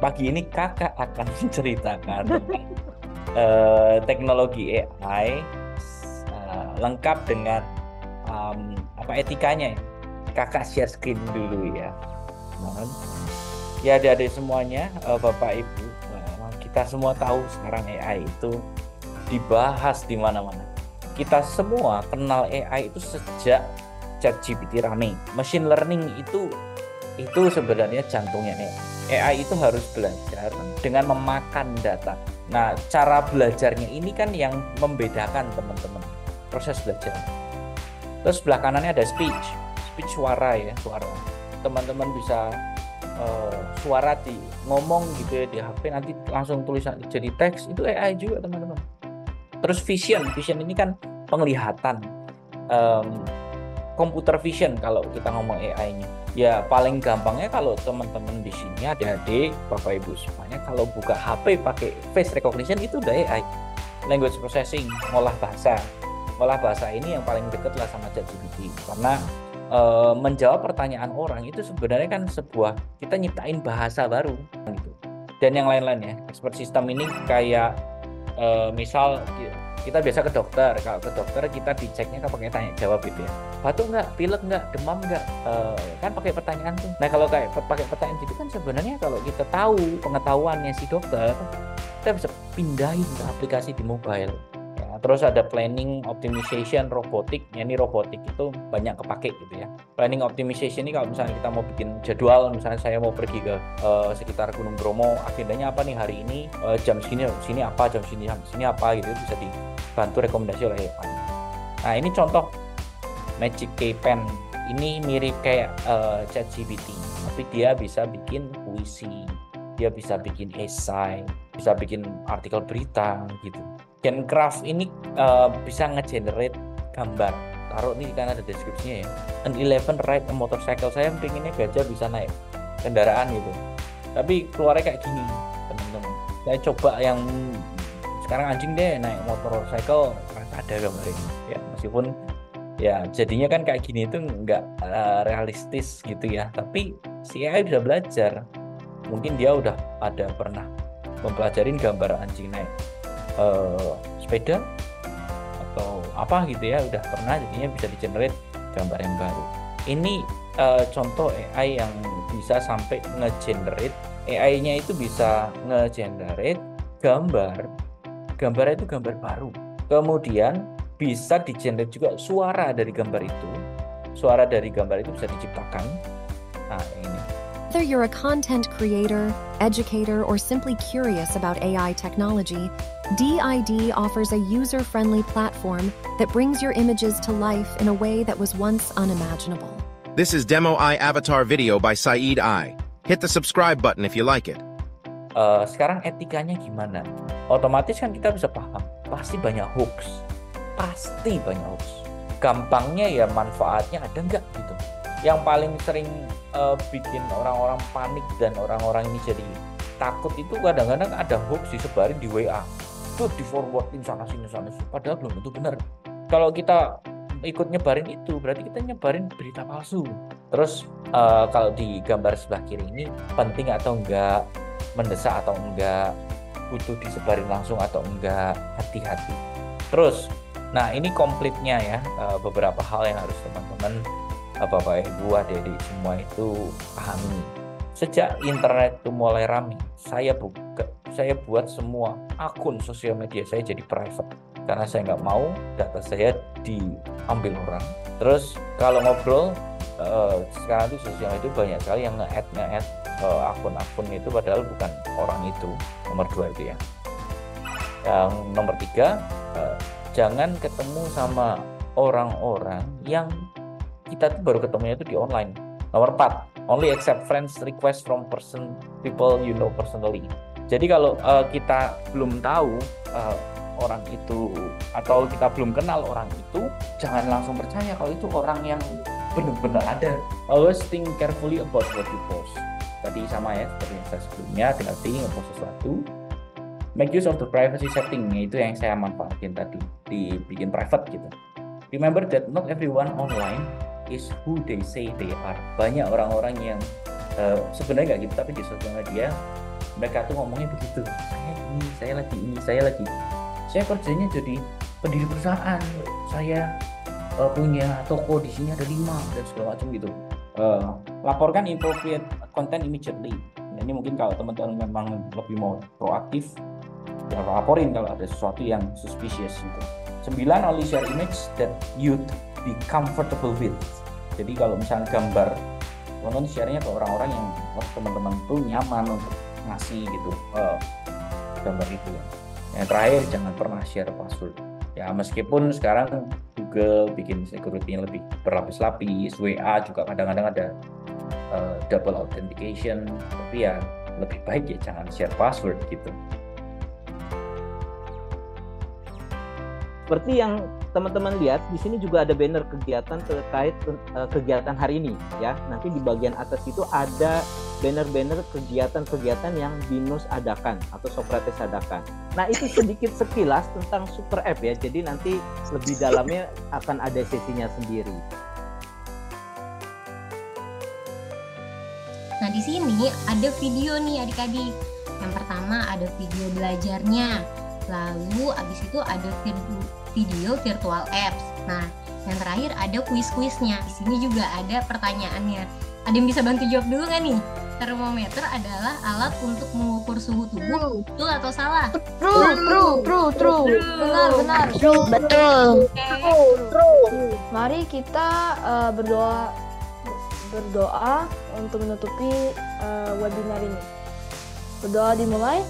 Pagi ini kakak akan menceritakan tentang teknologi AI lengkap dengan apa etikanya ya. Kakak share screen dulu ya. Nah, ya adik-adik semuanya, Bapak Ibu, kita semua tahu sekarang AI itu dibahas di mana-mana. Kita semua kenal AI itu sejak ChatGPT rame. Machine learning itu sebenarnya jantungnya AI. AI itu harus belajar dengan memakan data. Nah, cara belajarnya ini kan yang membedakan teman-teman proses belajar. Terus sebelah kanannya ada speech suara ya, suara. Teman-teman bisa suara di ngomong gitu ya di HP, nanti langsung tulisan jadi teks, itu AI juga teman-teman. Terus vision ini kan penglihatan. Computer vision kalau kita ngomong AI-nya. Ya paling gampangnya kalau teman-teman di sini adik-adik, Bapak Ibu semuanya, kalau buka HP pakai face recognition itu udah AI. Language processing, ngolah bahasa. Ngolah bahasa ini yang paling dekat lah sama ChatGPT. Karena menjawab pertanyaan orang itu sebenarnya kan sebuah, kita nyiptain bahasa baru gitu. Dan yang lain-lain ya. Expert system ini kayak misal kita biasa ke dokter, kalau ke dokter kita diceknya kan pakai tanya jawab gitu ya, batuk nggak, pilek nggak, demam nggak, kan pakai pertanyaan tuh. Nah kalau kayak pakai pertanyaan gitu kan sebenarnya kalau kita tahu pengetahuannya si dokter, kita bisa pindahin ke aplikasi di mobile ya. Terus ada planning optimization robotik ya, ini robotik itu banyak kepake gitu ya. Planning optimization ini kalau misalnya kita mau bikin jadwal, misalnya saya mau pergi ke sekitar Gunung Bromo, agendanya apa nih hari ini, jam sini apa, jam sini apa gitu, bisa dibantu rekomendasi oleh AI. Nah ini contoh Magic Key Pen, ini mirip kayak ChatGPT, tapi dia bisa bikin puisi, dia bisa bikin esai, bisa bikin artikel berita gitu. Gencraft ini bisa nge-generate gambar. Taruh nih kan ada deskripsinya ya. An 11 ride a motorcycle. Saya pinginnya gajah bisa naik kendaraan gitu. Tapi keluarnya kayak gini, teman-teman. Saya coba yang sekarang anjing deh naik motorcycle, ada gambarnya. Ya meskipun ya jadinya kan kayak gini itu nggak realistis gitu ya. Tapi si AI bisa belajar. Mungkin dia udah ada pernah mempelajarin gambar anjing naik sepeda atau apa gitu ya, udah pernah, jadinya bisa di-generate gambar yang baru. Ini contoh AI yang bisa sampai nge-generate, AI-nya itu bisa nge-generate gambar itu gambar baru. Kemudian bisa di-generate juga suara dari gambar itu. Suara dari gambar itu bisa diciptakan. Nah, ini. Whether you're a content creator, educator, or simply curious about AI technology, DID offers a user-friendly platform that brings your images to life in a way that was once unimaginable. This is Demo I Avatar Video by Saeed I. Hit the subscribe button if you like it. Sekarang etikanya gimana? Otomatis kan kita bisa paham, pasti banyak hoax. Pasti banyak hoax. Gampangnya ya manfaatnya ada nggak gitu. Yang paling sering bikin orang-orang panik dan orang-orang ini jadi takut itu kadang-kadang ada hoax disebarin di WA. Itu di forwardin sana sini, padahal belum tentu benar. Kalau kita ikut nyebarin itu berarti kita nyebarin berita palsu. Terus kalau di gambar sebelah kiri ini penting atau enggak, mendesak atau enggak, butuh disebarin langsung atau enggak, hati-hati. Terus nah ini komplitnya ya, beberapa hal yang harus teman-teman Bapak Ibu adik-adik semua itu pahami. Sejak internet itu mulai ramai, saya buat semua akun sosial media saya jadi private karena saya nggak mau data saya diambil orang. Terus kalau ngobrol sekarang itu sosial media banyak sekali yang nge-add akun-akun itu padahal bukan orang itu. Nomor 2 itu ya. Yang nomor 3, jangan ketemu sama orang-orang yang kita tuh baru ketemunya itu di online. Nomor 4, only accept friends request from people you know personally. Jadi kalau kita belum tahu orang itu atau kita belum kenal orang itu, jangan langsung percaya kalau itu orang yang benar-benar ada. Always think carefully about what you post. Tadi sama ya seperti yang saya sebelumnya, hati-hati ngepost sesuatu. Make use of the privacy setting, itu yang saya manfaatin tadi, dibikin private gitu. Remember that not everyone online is who they say they are. Banyak orang-orang yang sebenarnya nggak gitu, tapi di sosial media Mereka tuh ngomongnya begitu, saya ini, saya kerjanya jadi pendiri perusahaan, saya punya toko di sini ada 5 dan segala macam gitu. Laporkan inappropriate content immediately. Nah, ini mungkin kalau teman-teman memang lebih mau proaktif, ya laporin kalau ada sesuatu yang suspicious gitu. 9, only share image that you'd be comfortable with. Jadi kalau misalnya gambar, teman-teman share-nya ke orang-orang yang teman-teman tuh nyaman untuk ngasih gitu gambar itu. Yang terakhir, jangan pernah share password. Ya meskipun sekarang Google bikin security-nya lebih berlapis-lapis, WA juga kadang-kadang ada double authentication, tapi ya lebih baik ya jangan share password gitu. Seperti yang teman-teman lihat di sini juga ada banner kegiatan terkait kegiatan hari ini ya. Nanti di bagian atas itu ada banner-banner kegiatan-kegiatan yang Binus adakan atau Socrates adakan. Nah, itu sedikit sekilas tentang Super App ya. Jadi nanti lebih dalamnya akan ada sesinya sendiri. Nah, di sini ada video nih adik-adik. Yang pertama ada video belajarnya. Lalu abis itu ada video virtual apps. Nah, yang terakhir ada kuis-kuisnya. Di sini juga ada pertanyaannya. Ada yang bisa bantu jawab dulu nggak nih? Termometer adalah alat untuk mengukur suhu tubuh. Betul atau salah? True. Benar. Betul. True. Mari kita berdoa untuk menutupi webinar ini. Berdoa dimulai.